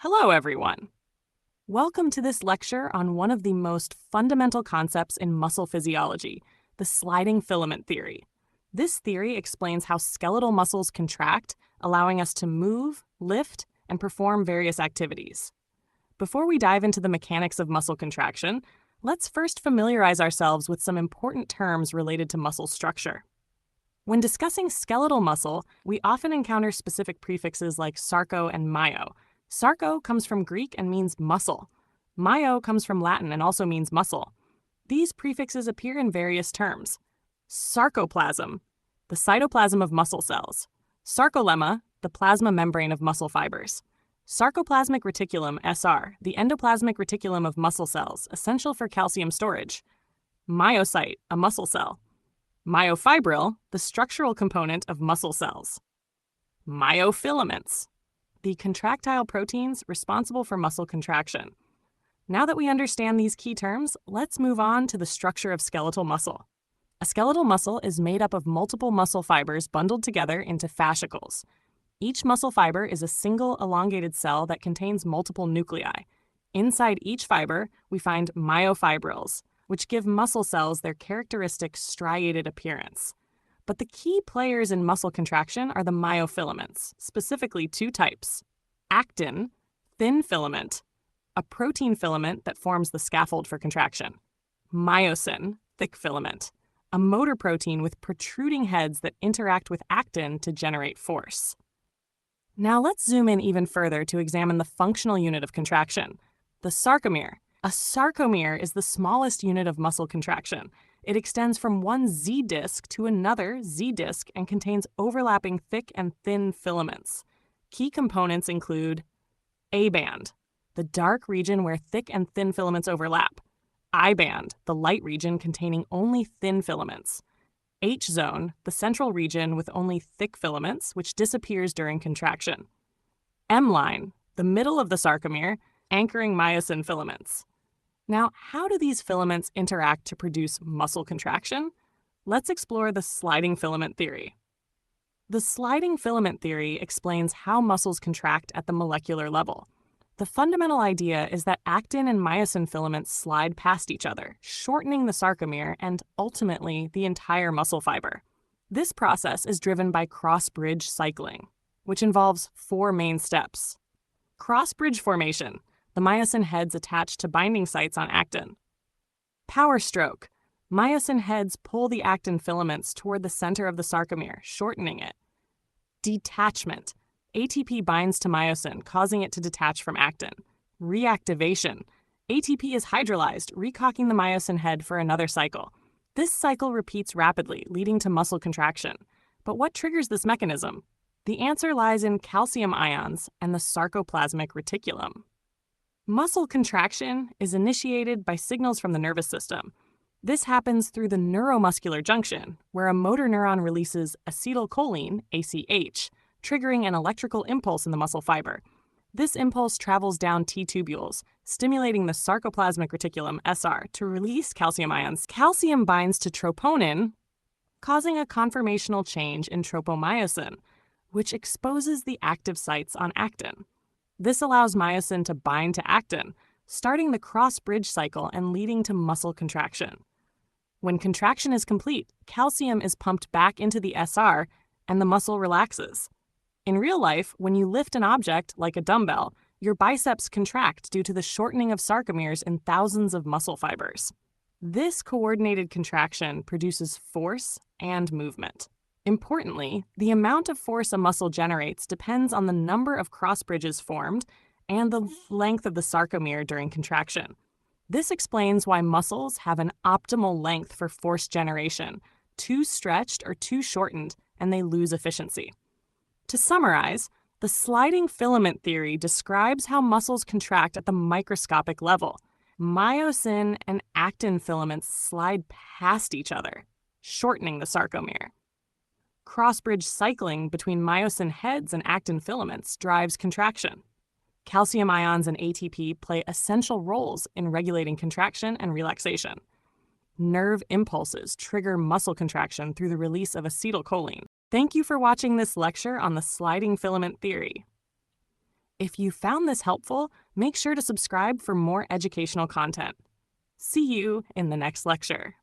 Hello, everyone. Welcome to this lecture on one of the most fundamental concepts in muscle physiology, the sliding filament theory. This theory explains how skeletal muscles contract, allowing us to move, lift, and perform various activities. Before we dive into the mechanics of muscle contraction, let's first familiarize ourselves with some important terms related to muscle structure. When discussing skeletal muscle, we often encounter specific prefixes like sarco and myo. Sarco comes from Greek and means muscle. Myo comes from Latin and also means muscle. These prefixes appear in various terms. Sarcoplasm, the cytoplasm of muscle cells. Sarcolemma, the plasma membrane of muscle fibers. Sarcoplasmic reticulum, SR, the endoplasmic reticulum of muscle cells, essential for calcium storage. Myocyte, a muscle cell. Myofibril, the structural component of muscle cells. Myofilaments, the contractile proteins responsible for muscle contraction. Now that we understand these key terms, let's move on to the structure of skeletal muscle. A skeletal muscle is made up of multiple muscle fibers bundled together into fascicles. Each muscle fiber is a single elongated cell that contains multiple nuclei. Inside each fiber, we find myofibrils, which give muscle cells their characteristic striated appearance. But the key players in muscle contraction are the myofilaments, specifically two types. Actin, thin filament, a protein filament that forms the scaffold for contraction. Myosin, thick filament, a motor protein with protruding heads that interact with actin to generate force. Now let's zoom in even further to examine the functional unit of contraction, the sarcomere. A sarcomere is the smallest unit of muscle contraction. It extends from one Z disc to another Z disc and contains overlapping thick and thin filaments. Key components include A-band, the dark region where thick and thin filaments overlap. I-band, the light region containing only thin filaments. H-zone, the central region with only thick filaments, which disappears during contraction. M-line, the middle of the sarcomere, anchoring myosin filaments. Now, how do these filaments interact to produce muscle contraction? Let's explore the sliding filament theory. The sliding filament theory explains how muscles contract at the molecular level. The fundamental idea is that actin and myosin filaments slide past each other, shortening the sarcomere and ultimately the entire muscle fiber. This process is driven by cross-bridge cycling, which involves four main steps. Cross-bridge formation. The myosin heads attach to binding sites on actin. Power stroke. Myosin heads pull the actin filaments toward the center of the sarcomere, shortening it. Detachment. ATP binds to myosin, causing it to detach from actin. Reactivation. ATP is hydrolyzed, recocking the myosin head for another cycle. This cycle repeats rapidly, leading to muscle contraction. But what triggers this mechanism? The answer lies in calcium ions and the sarcoplasmic reticulum. Muscle contraction is initiated by signals from the nervous system. This happens through the neuromuscular junction, where a motor neuron releases acetylcholine, ACH, triggering an electrical impulse in the muscle fiber. This impulse travels down T-tubules, stimulating the sarcoplasmic reticulum, SR, to release calcium ions. Calcium binds to troponin, causing a conformational change in tropomyosin, which exposes the active sites on actin. This allows myosin to bind to actin, starting the cross-bridge cycle and leading to muscle contraction. When contraction is complete, calcium is pumped back into the SR and the muscle relaxes. In real life, when you lift an object, like a dumbbell, your biceps contract due to the shortening of sarcomeres in thousands of muscle fibers. This coordinated contraction produces force and movement. Importantly, the amount of force a muscle generates depends on the number of cross bridges formed and the length of the sarcomere during contraction. This explains why muscles have an optimal length for force generation, too stretched or too shortened, and they lose efficiency. To summarize, the sliding filament theory describes how muscles contract at the microscopic level. Myosin and actin filaments slide past each other, shortening the sarcomere. Cross-bridge cycling between myosin heads and actin filaments drives contraction. Calcium ions and ATP play essential roles in regulating contraction and relaxation. Nerve impulses trigger muscle contraction through the release of acetylcholine. Thank you for watching this lecture on the sliding filament theory. If you found this helpful, make sure to subscribe for more educational content. See you in the next lecture.